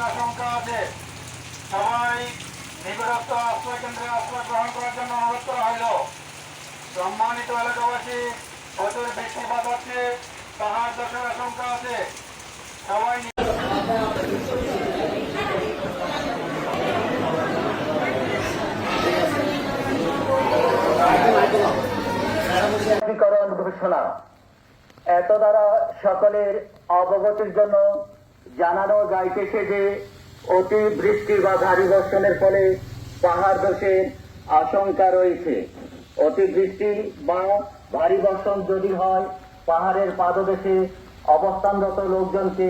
আশঙ্কা আছে। সবাই নিকটস্থ আশ্রয় কেন্দ্রে আশ্রয় গ্রহণ করার জন্য অনুরোধ করা হইল। সম্মানিত এলাকাবাসী, প্রচুর বৃষ্টিপাত হচ্ছে, পাহাড় ধসের আশঙ্কা আছে। সবাই ঘোষণা এত দ্বারা সকলের অবগতির জন্য জানানো যাইতেছে যে অতি বৃষ্টি বা ভারী বর্ষণের ফলে পাহাড় ধসের আশঙ্কা রয়েছে। অতিবৃষ্টি বা ভারী বর্ষণ যদি হয়, পাহাড়ের পাদদেশে অবস্থানরত লোকজনকে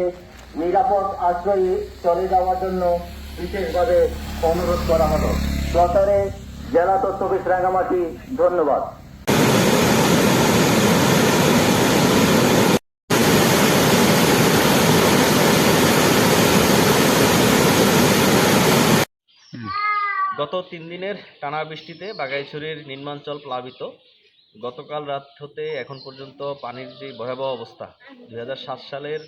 নিরাপদ আশ্রয়ে চলে যাওয়ার জন্য বিশেষভাবে অনুরোধ করা হলো। প্রচারে জেলা তথ্য অফিস রাঙ্গামাটি। ধন্যবাদ। গত 3 দিনের টানা বৃষ্টিতে বাঘাইছড়ির নিম্নাঞ্চল প্লাবিত। গতকাল রাত হতে এখন পর্যন্ত পানির যে ভয়াবহ অবস্থা, 2007 সালের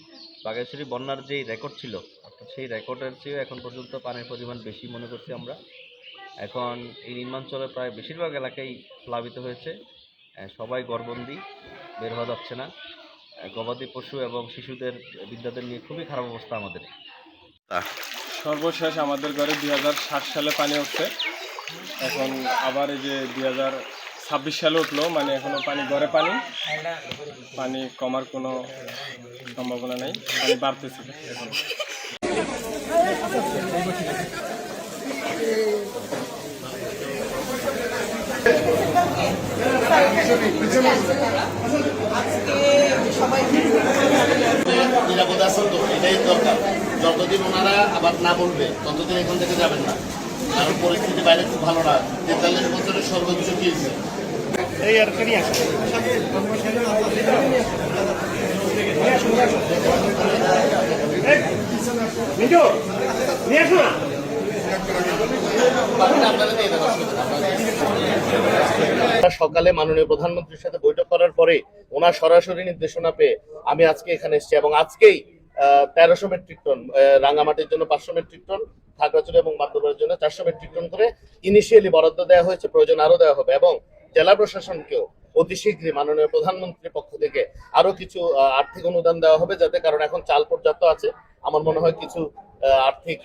বাঘাইছড়ি বন্যার যেই রেকর্ড ছিল, অর্থাৎ সেই রেকর্ডের চেয়ে এখন পর্যন্ত পানির পরিমাণ বেশি মনে করছি আমরা। এখন এই নিম্নাঞ্চলের প্রায় বেশিরভাগ এলাকাই প্লাবিত হয়েছে। সবাই ঘরবন্দি, বের হওয়া যাচ্ছে না। গবাদি পশু এবং শিশুদের, বৃদ্ধাদের নিয়ে খুবই খারাপ অবস্থা আমাদের। সর্বশেষ আমাদের ঘরে 2007 সালে পানি উঠছে। এখন আবার এই যে 2026 সালে উঠলো, মানে এখনো পানি, ঘরে পানি কমার কোনো সম্ভাবনা নেই, পানি বাড়তেছে এখন। নিরাপদ আছেন তো, এটাই দরকার। যতদিন ওনারা আবার না বলবে ততদিন এখান থেকে যাবেন না, কারণ পরিস্থিতি বাইরে খুব ভালো না। 43 বছরের সর্বোচ্চ কিনছে এই আর কি আসে। সকালে মাননীয় প্রধানমন্ত্রীর সাথে বৈঠক করার পরে ওনার সরাসরি নির্দেশনা পেয়ে আমি আজকে এখানে এসেছি এবং আজকেই 1300 মেট্রিক টন, রাঙ্গামাটির জন্য 500 মেট্রিক টন, খাগড়াছড়ি এবং বান্দরবানের জন্য 400 মেট্রিক টন করে ইনিশিয়ালি বরাদ্দ দেওয়া হয়েছে। প্রয়োজন আরো দেওয়া হবে এবং জেলা প্রশাসনকেও অতি শীঘ্রই মাননীয় প্রধানমন্ত্রীর পক্ষ থেকে আরো কিছু আর্থিক অনুদান দেওয়া হবে, যাতে, কারণ এখন চাল পর্যাপ্ত আছে। আমার মনে হয় কিছু আর্থিক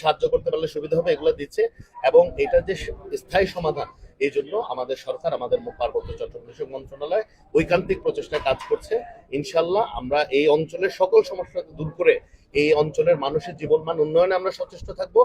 সাহায্য করতে পারলে সুবিধা হবে, এগুলো দিচ্ছে। এবং এটা যে স্থায়ী সমাধান, এই জন্য আমাদের সরকার, আমাদের পার্বত্য চট্টগ্রাম বিষয়ক মন্ত্রণালয় ঐকান্তিক প্রচেষ্টায় কাজ করছে। ইনশাল্লাহ আমরা এই অঞ্চলের সকল সমস্যা দূর করে এই অঞ্চলের মানুষের জীবনমান উন্নয়নে আমরা সচেষ্ট থাকবো।